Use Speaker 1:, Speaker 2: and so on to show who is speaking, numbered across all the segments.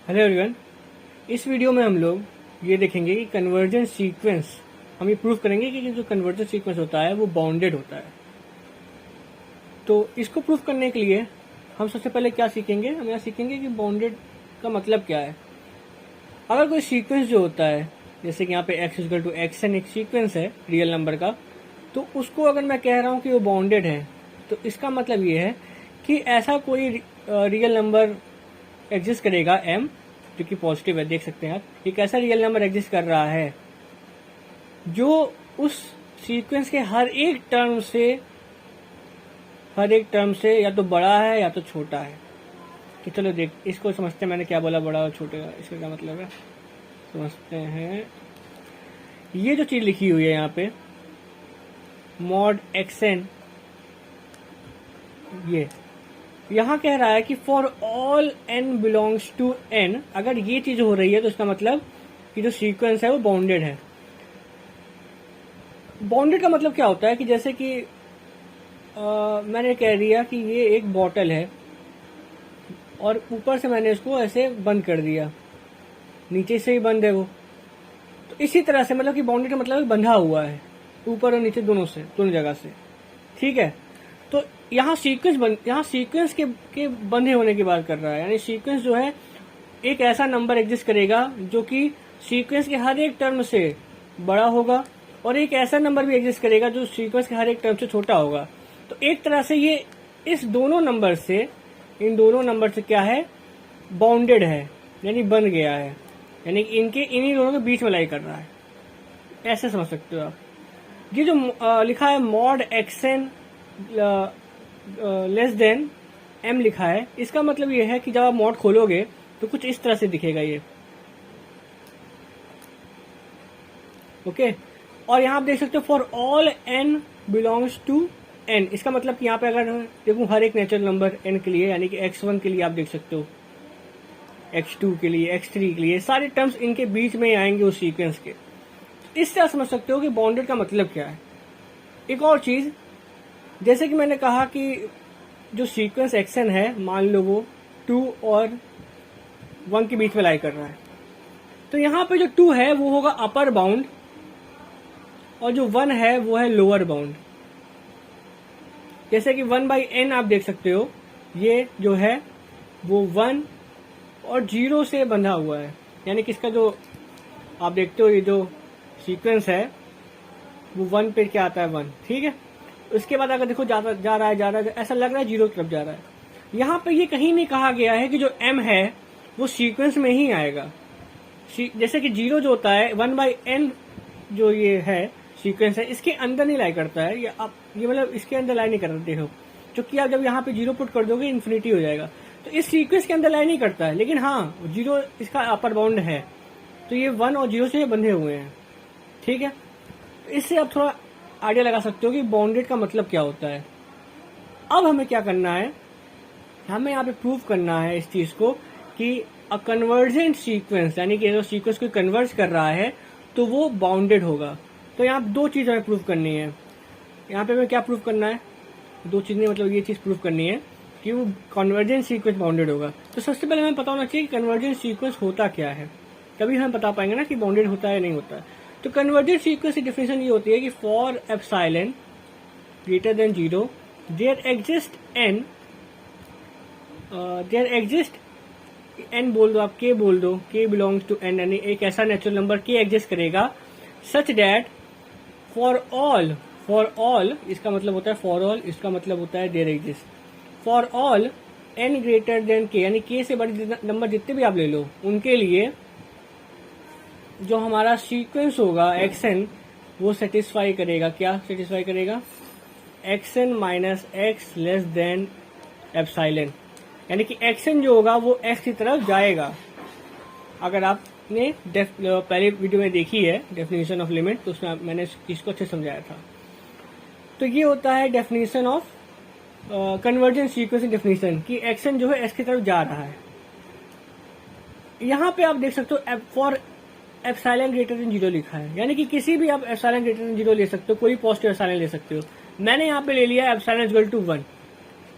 Speaker 1: Hello everyone. इस video में हम लोग ये देखेंगे कि कन्वर्जेंस सीक्वेंस हम ये प्रूव करेंगे कि जो कन्वर्जेंस सीक्वेंस होता है वो बाउंडेड होता है। तो इसको प्रूव करने के लिए हम सबसे पहले क्या सीखेंगे, हम यहाँ सीखेंगे कि बाउंडेड का मतलब क्या है। अगर कोई सीक्वेंस जो होता है, जैसे कि यहाँ पे x इक्वल टू xn एक सीक्वेंस है रियल नंबर का, तो उसको अगर मैं कह रहा हूँ कि वो बाउंडेड है, तो इसका मतलब ये है कि ऐसा कोई रियल नंबर एग्जिस्ट करेगा m, जो कि पॉजिटिव है, देख सकते हैं आप। एक ऐसा रियल नंबर एग्जिस्ट कर रहा है जो उस सीक्वेंस के हर एक टर्म से या तो बड़ा है या तो छोटा है। तो चलो देख, इसको समझते हैं। मैंने क्या बोला, बड़ा और छोटे का, इसका क्या मतलब है समझते हैं। ये जो चीज लिखी हुई है यहाँ पे मॉड xn, ये यहाँ कह रहा है कि for all n belongs to n, अगर ये चीज हो रही है तो इसका मतलब कि जो सीक्वेंस है वो बाउंडेड है। बाउंडेड का मतलब क्या होता है कि जैसे कि मैंने कह दिया कि ये एक बॉटल है और ऊपर से मैंने इसको ऐसे बंद कर दिया, नीचे से ही बंद है वो, तो इसी तरह से मतलब कि बाउंडेड का मतलब बंधा हुआ है ऊपर और नीचे दोनों जगह से। ठीक है, तो यहाँ सीक्वेंस के बंधे होने की बात कर रहा है। यानी सीक्वेंस जो है एक ऐसा नंबर एग्जिस्ट करेगा जो कि सीक्वेंस के हर एक टर्म से बड़ा होगा, और एक ऐसा नंबर भी एग्जिस्ट करेगा जो सीक्वेंस के हर एक टर्म से छोटा होगा। तो एक तरह से ये इन दोनों नंबर से क्या है, बाउंडेड है, यानी बन गया है, यानी इन्हीं दोनों के बीच में लाई कर रहा है। ऐसे समझ सकते हो आप। ये जो लिखा है mod xn less than m लिखा है, इसका मतलब ये है कि जब आप मॉड खोलोगे तो कुछ इस तरह से दिखेगा ये। ओके, और यहाँ आप देख सकते हो for all n belongs to n, इसका मतलब कि यहाँ पे अगर देखूं हर एक नेचुरल नंबर n के लिए, यानी कि x1 के लिए आप देख सकते हो, x2 के लिए, x3 के लिए, सारे टर्म्स इनके बीच में आएंगे उस सीक्वेंस के। इससे आप समझ सकते हो कि बाउंडेड का मतलब क्या है। एक और चीज, जैसे कि मैंने कहा कि जो सीक्वेंस xn है, मान लो वो 2 और 1 के बीच में लाई कर रहा है, तो यहाँ पे जो 2 है वो होगा अपर बाउंड और जो 1 है वो है लोअर बाउंड। जैसे कि 1/n आप देख सकते हो, ये जो है वो 1 और 0 से बंधा हुआ है, यानी कि इसका जो आप देखते हो ये जो सीक्वेंस है वो 1 पे क्या आता है, 1। ठीक है, उसके बाद अगर देखो जा रहा है, ऐसा लग रहा है 0 की तरफ जा रहा है। यहाँ पे ये कहीं नहीं कहा गया है कि जो m है वो सीक्वेंस में ही आएगा। जैसे कि 0 जो होता है 1/n जो ये है सीक्वेंस है, इसके अंदर नहीं लाई करता है, ये मतलब इसके अंदर लाई नहीं करता। देखो, क्योंकि आप जब यहाँ पे 0 पुट कर दोगे इन्फिनिटी हो जाएगा, तो इस सीक्वेंस के अंदर लाई नहीं करता है। लेकिन हाँ, 0 इसका अपर बाउंड है, तो ये 1 और 0 से बंधे हुए हैं। ठीक है, इससे आप थोड़ा आइडिया लगा सकते हो कि बाउंडेड का मतलब क्या होता है। अब हमें क्या करना है, हमें यहाँ पे प्रूव करना है इस चीज को कि अ कन्वर्जेंट सीक्वेंस, यानी कि जो सीक्वेंस को कन्वर्ज कर रहा है तो वो बाउंडेड होगा। तो यहाँ दो चीज हमें प्रूव करनी है। यहाँ पे हमें क्या प्रूव करना है, दो चीजें, मतलब ये चीज प्रूव करनी है कि वो कन्वर्जेंट सीक्वेंस बाउंडेड होगा। तो सबसे पहले हमें पता होना चाहिए कि कन्वर्जेंट सीक्वेंस होता क्या है, तभी हम बता पाएंगे ना कि बाउंडेड होता है या नहीं होता है। तो कन्वर्जेंट सीक्वेंस की डेफिनेशन ये होती है कि for epsilon greater than 0 there exist n बोल दो आप, k बोल दो, k बिलोंग्स टू n, यानी एक ऐसा नेचुरल नंबर k एग्जिस्ट करेगा सच दैट फॉर ऑल, इसका मतलब होता है फॉर ऑल, इसका मतलब होता है there exist for all n greater than k, यानी k से बड़े नंबर जितने भी आप ले लो उनके लिए जो हमारा सीक्वेंस होगा xn वो सेटिस्फाई करेगा। क्या सेटिस्फाई करेगा, xn minus x less than epsilon, यानी कि xn जो होगा वो x की तरफ जाएगा। अगर आपने पहले वीडियो में देखी है डेफिनेशन ऑफ लिमिट, तो उसमें मैंने इसको अच्छे समझाया था। तो ये होता है definition of convergent sequence definition कि xn जो है x की तरफ जा रहा है। यहाँ पे आप देख सकते हो फॉर एप्सिलॉन ग्रेटर देन 0 लिखा है, यानी कि किसी भी आप एप्सिलॉन ग्रेटर देन 0 ले सकते हो, कोई पॉजिटिव एप्सिलॉन ले सकते हो। मैंने यहाँ पे ले लिया एप्सिलॉन इक्वल टू 1,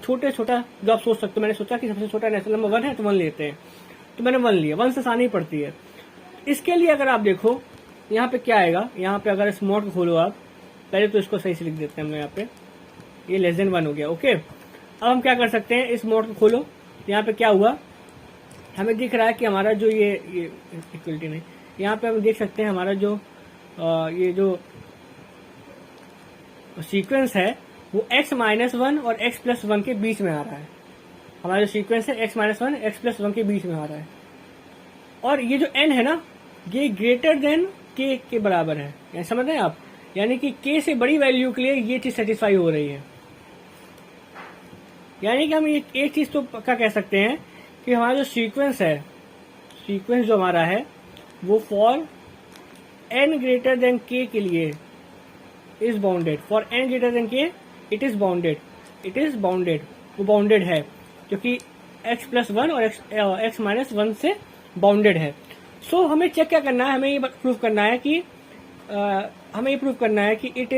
Speaker 1: छोटा जो आप सोच सकते हो। मैंने सोचा कि सबसे छोटा नेचुरल नंबर 1 है तो 1 लेते हैं। तो मैंने 1 लिया, 1 से आसानी पड़ती है। इसके लिए अगर आप देखो यहाँ पे क्या आएगा, यहाँ पे अगर इस मोड को खोलो आप, पहले तो इसको सही से लिख देते हैं हम लोग यहाँ पे, ये लेस देन 1 हो गया। ओके, अब हम क्या कर सकते हैं, इस मोड को खोलो, यहाँ पे क्या हुआ, हमें दिख रहा है कि हमारा जो ये इक्वलिटी नहीं, यहाँ पे हम देख सकते हैं हमारा जो ये जो सीक्वेंस है वो x-1 और x+1 के बीच में आ रहा है। हमारा जो सीक्वेंस है x-1 x+1 के बीच में आ रहा है, और ये जो n है ना, ये ग्रेटर देन k के बराबर है। समझ रहे हैं आप, यानी कि k से बड़ी वैल्यू के लिए ये चीज सेटिस्फाई हो रही है। यानी कि हम एक चीज तो पक्का कह सकते हैं कि हमारा जो सीक्वेंस है, सीक्वेंस जो हमारा है वो for n greater than k के लिए is bounded. For n greater than k it is bounded, it is bounded, वो बाउंडेड है क्योंकि x+1 और x-1 से बाउंडेड है। सो हमें चेक क्या करना है, हमें ये प्रूव करना है कि हमें ये प्रूव करना है कि it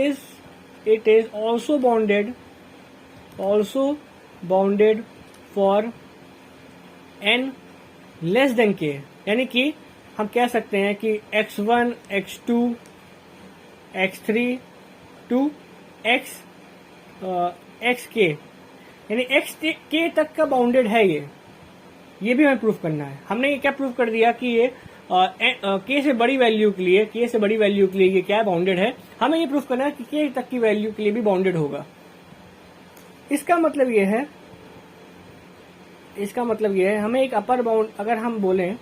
Speaker 1: is also bounded for n less than k। यानी कि हम कह सकते हैं कि x1 x2 x3 to xk, यानी xk तक का बाउंडेड है ये भी हमें प्रूफ करना है। हमने ये क्या प्रूफ कर दिया कि ये k से बड़ी वैल्यू के लिए ये क्या बाउंडेड है। हमें ये प्रूफ करना है कि k तक की वैल्यू के लिए भी बाउंडेड होगा। इसका मतलब ये है हमें एक अपर बाउंड, अगर हम बोलें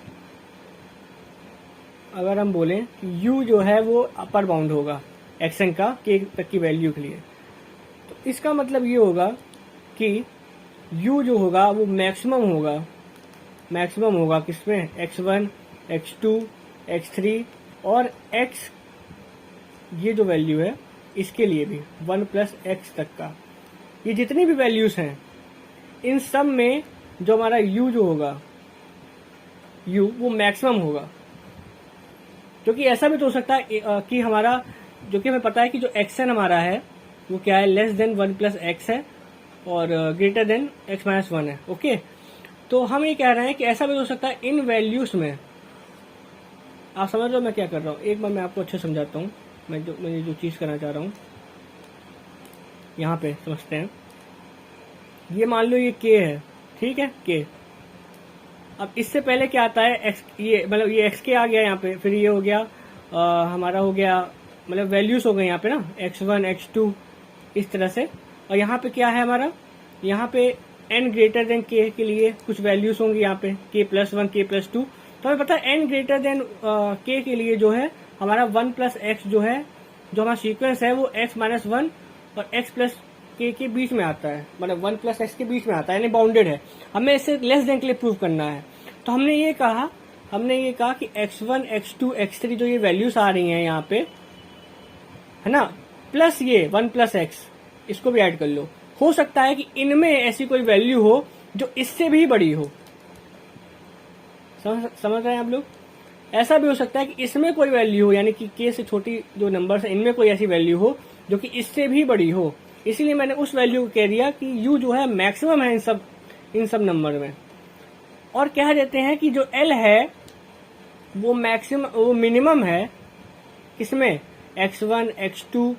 Speaker 1: कि u जो है वो अपर बाउंड होगा xn का k तक की वैल्यू के लिए, तो इसका मतलब ये होगा कि u जो होगा वो मैक्सिमम होगा किसमें, x1 x2 x3 और x ये जो वैल्यू है इसके लिए भी 1+x तक का, ये जितनी भी वैल्यूज हैं इन सब में जो हमारा u जो होगा u वो मैक्सिमम होगा। क्योंकि ऐसा भी तो हो सकता है कि हमारा जो कि हमें पता है कि जो xn हमारा है वो क्या है, लेस देन 1+x है और ग्रेटर देन x-1 है। ओके, तो हम ये कह रहे हैं कि ऐसा भी हो सकता है इन वैल्यूज में। आप समझ रहे हो मैं क्या कर रहा हूँ, एक बार मैं आपको अच्छे समझाता हूँ। मैं जो चीज करना चाह रहा हूँ यहाँ पे समझते हैं। ये मान लो ये k है, ठीक है k। अब इससे पहले क्या आता है x, ये मतलब ये xk आ गया यहाँ पे, फिर ये हो गया हमारा हो गया, मतलब वैल्यूज हो गए यहाँ पे ना x1 x2 इस तरह से। और यहाँ पे क्या है हमारा, यहाँ पे n ग्रेटर देन k के लिए कुछ वैल्यूज होंगी यहाँ पे k+1 k+2। तो हमें पता है n ग्रेटर देन k के लिए जो है हमारा 1+x जो है, जो हमारा सीक्वेंस है वो x-1 और x+k के बीच में आता है, मतलब 1+x के बीच में आता है, यानी बाउंडेड है। हमें इसे लेस देन के लिए प्रूव करना है। तो हमने ये कहा कि x1 x2 x3 जो ये वैल्यूज आ रही हैं यहाँ पे है ना, प्लस ये 1+x, इसको भी ऐड कर लो। हो सकता है कि इनमें ऐसी कोई वैल्यू हो जो इससे भी बड़ी हो। समझ रहे हैं आप लोग, ऐसा भी हो सकता है कि इसमें कोई वैल्यू हो, यानी कि k से छोटी जो नंबर्स है इनमें कोई ऐसी वैल्यू हो जो कि इससे भी बड़ी हो। इसीलिए मैंने उस वैल्यू को कह दिया कि u जो है मैक्सिमम है इन सब नंबर में। और कह देते हैं कि जो l है वो मिनिमम है किसमें, x1 x2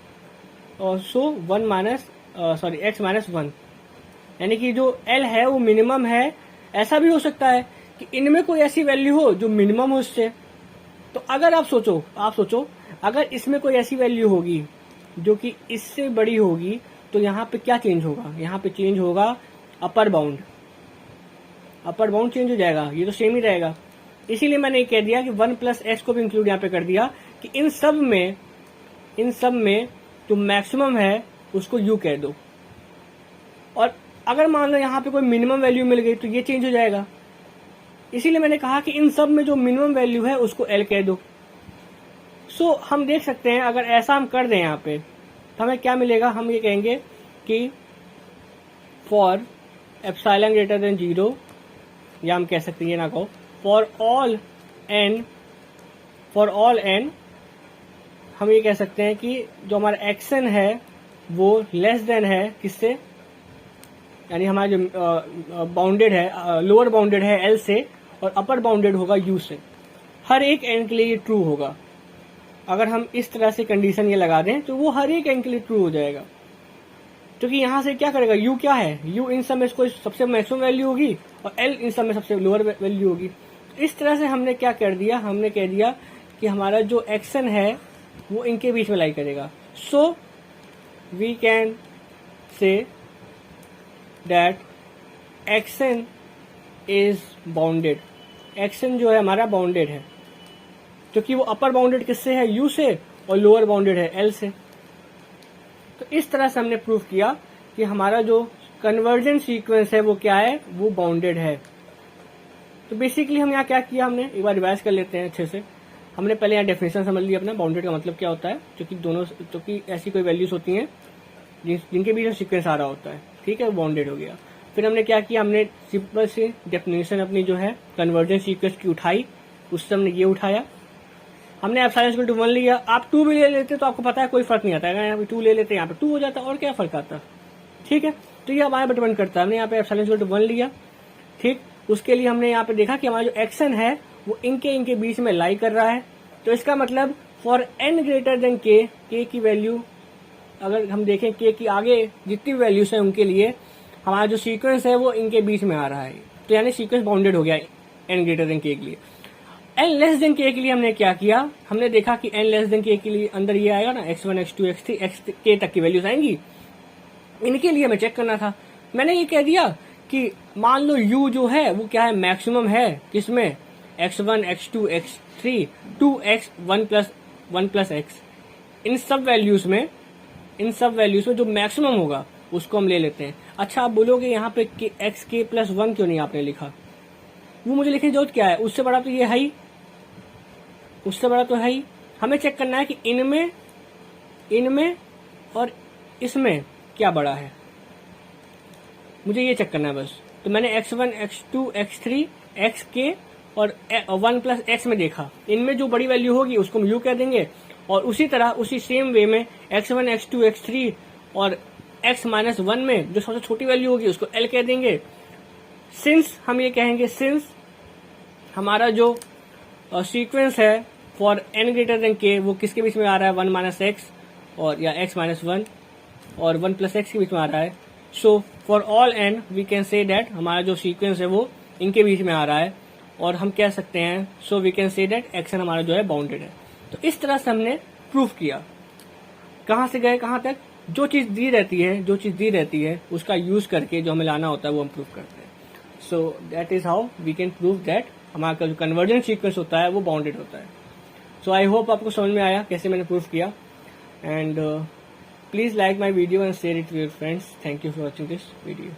Speaker 1: और सो x-1, यानी कि जो l है वो मिनिमम है। ऐसा भी हो सकता है कि इनमें कोई ऐसी वैल्यू हो जो मिनिमम हो इससे। तो अगर आप सोचो अगर इसमें कोई ऐसी वैल्यू होगी जो कि इससे बड़ी होगी, तो यहाँ पे क्या चेंज होगा, यहाँ पे चेंज होगा अपर बाउंड चेंज हो जाएगा, ये तो सेम ही रहेगा। इसीलिए मैंने ये कह दिया कि 1+x को भी इंक्लूड यहाँ पे कर दिया कि इन सब में जो मैक्सिमम है उसको u कह दो। और अगर मान लो यहाँ पे कोई मिनिमम वैल्यू मिल गई तो ये चेंज हो जाएगा। इसीलिए मैंने कहा कि इन सब में जो मिनिमम वैल्यू है उसको l कह दो। सो हम देख सकते हैं अगर ऐसा हम कर दें यहाँ पे तो हमें क्या मिलेगा, हम ये कहेंगे कि फॉर एप्सिलॉन ग्रेटर देन 0, या हम कह सकते हैं ये ना कहो, फॉर ऑल n हम ये कह सकते हैं कि जो हमारा xn है वो लेस देन है किससे, यानी हमारा जो बाउंडेड है, लोअर बाउंडेड है l से, और अपर बाउंडेड होगा u से। हर एक एन के लिए ये ट्रू होगा। अगर हम इस तरह से कंडीशन ये लगा दें तो वो हर एक एन के लिए ट्रू हो जाएगा, क्योंकि यहाँ से क्या करेगा, u क्या है, u इन सब में इसको सबसे मैक्सिमम वैल्यू होगी और l इन सब में सबसे लोअर वैल्यू होगी। इस तरह से हमने क्या कर दिया, हमने कह दिया कि हमारा जो एक्शन है वो इनके बीच में लाई करेगा। So we can say that action is bounded. Action जो है हमारा बाउंडेड है, क्योंकि वो अपर बाउंडेड किससे है, u से, और लोअर बाउंडेड है l से। तो इस तरह से हमने प्रूव किया कि हमारा जो कन्वर्जेंट सीक्वेंस है वो क्या है, वो बाउंडेड है। तो बेसिकली हम यहाँ क्या किया, हमने एक बार रिवाइज कर लेते हैं अच्छे से। हमने पहले यहाँ डेफिनेशन समझ लिया अपना, बाउंडेड का मतलब क्या होता है, क्योंकि ऐसी कोई वैल्यूज होती हैं जिनके बीच में सीक्वेंस आ रहा होता है, ठीक है, वो बाउंडेड हो गया। फिर हमने क्या किया, हमने सिंपल सी डेफिनेशन अपनी जो है कन्वर्जेंट सीक्वेंस की उठाई, उससे हमने ये उठाया, हमने एप्सिलॉन इक्वल टू 1 लिया। आप 2 भी ले लेते तो आपको पता है कोई फर्क नहीं आता है, यहाँ पे 2 ले लेते हैं यहाँ पे 2 हो जाता है, और क्या फर्क आता है, ठीक है। तो ये हमारे पर डिपेंड करता है। हमने यहाँ पे एप्सिलॉन इक्वल टू 1 लिया, ठीक। उसके लिए हमने यहाँ पे देखा कि हमारा जो एक्शन है वो इनके बीच में लाई कर रहा है। तो इसका मतलब for n greater than k की वैल्यू अगर हम देखें k की आगे जितनी वैल्यूज है उनके लिए हमारा जो सीक्वेंस है वो इनके बीच में आ रहा है। तो यानी सीक्वेंस बाउंडेड हो गया n ग्रेटर देन k के लिए। n लेस देन k के लिए हमने क्या किया, हमने देखा कि n लेस देन k के लिए अंदर ये आएगा ना, x1 x2 x3 k तक की वैल्यूज आएंगी। इनके लिए हमें चेक करना था। मैंने ये कह दिया कि मान लो u जो है वो क्या है, मैक्सिमम है किसमें, x1 x2 x3 2x 1 plus x। इन सब वैल्यूज में जो मैक्सिमम होगा उसको हम ले लेते हैं। अच्छा, आप बोलोगे यहाँ पे x k प्लस 1 क्यों नहीं आपने लिखा, वो मुझे लिखने की जरूरत क्या है, उससे बड़ा तो ये है ही, उससे बड़ा तो है ही। हमें चेक करना है कि इनमें और इसमें क्या बड़ा है, मुझे ये चेक करना है बस। तो मैंने x1 x2 x3 xk और 1 प्लस x में देखा, इनमें जो बड़ी वैल्यू होगी उसको हम u कह देंगे, और उसी तरह उसी सेम वे में x1 x2 x3 और x माइनस 1 में जो सबसे छोटी वैल्यू होगी उसको l कह देंगे। सिंस हम ये कहेंगे, सिंस हमारा जो सीक्वेंस है for n greater than k वो किसके बीच में आ रहा है, 1 माइनस x और या x माइनस 1 और 1 प्लस x के बीच में आ रहा है। So for all n we can say that हमारा जो सीक्वेंस है वो इनके बीच में आ रहा है, और हम कह सकते हैं so we can say that action हमारा जो है बाउंडेड है। तो इस तरह से हमने प्रूफ किया। कहाँ से गए कहाँ तक, जो चीज दी रहती है उसका यूज करके जो हमें लाना होता है वो हम प्रूफ करते हैं। So that is how we can prove that हमारा जो कन्वर्जेंट सीक्वेंस होता है वो बाउंडेड होता है। सो आई होप आपको समझ में आया कैसे मैंने प्रूफ किया, and please like my video and share it with your friends. Thank you for watching this video.